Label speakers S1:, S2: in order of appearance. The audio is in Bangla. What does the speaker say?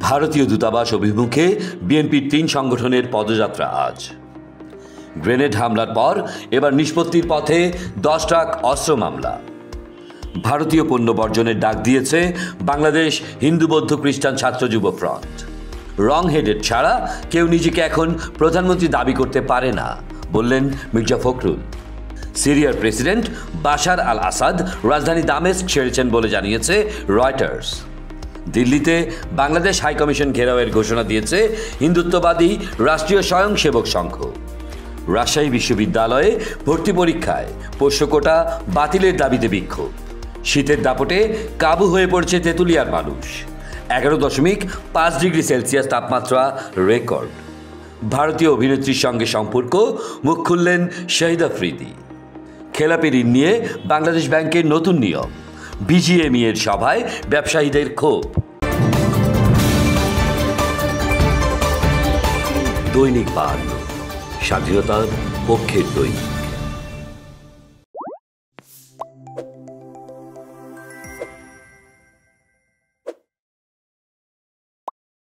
S1: ভারতীয় দূতাবাস অভিমুখে বিএনপির ৩ সংগঠনের পদযাত্রা আজ। গ্রেনেড হামলার পর এবার নিষ্পত্তির পথে 10 ট্রাক অস্ত্র মামলা। ভারতীয় পণ্য বর্জনের ডাক দিয়েছে বাংলাদেশ হিন্দু বৌদ্ধ খ্রিস্টান ছাত্র যুব ফ্রন্ট। রং হেডেড ছাড়া কেউ নিজেকে এখন প্রধানমন্ত্রী দাবি করতে পারে না বললেন মির্জা ফখরুল। সিরিয়ার প্রেসিডেন্ট বাশার আল আসাদ রাজধানী দামেস্ক ছেড়েছেন বলে জানিয়েছে রয়টার্স। দিল্লিতে বাংলাদেশ হাইকমিশন ঘেরাওয়ের ঘোষণা দিয়েছে হিন্দুত্ববাদী রাষ্ট্রীয় স্বয়ংসেবক সংঘ। রাজশাহী বিশ্ববিদ্যালয়ে ভর্তি পরীক্ষায় পোষ্য কোটা বাতিলের দাবিতে বিক্ষোভ। শীতের দাপটে কাবু হয়ে পড়ছে তেঁতুলিয়ার মানুষ। 11.5 ডিগ্রি সেলসিয়াস তাপমাত্রা রেকর্ড। ভারতীয় অভিনেত্রীর সঙ্গে সম্পর্ক, মুখ খুললেন শাহিদ আফ্রিদি। খেলাপি ঋণ নিয়ে বাংলাদেশ ব্যাংকের নতুন নিয়ম। বিজিএমই এর সভায় ব্যবসায়ীদের ক্ষোভ। দৈনিক 52, স্বাধীনতার পক্ষের দৈনিক।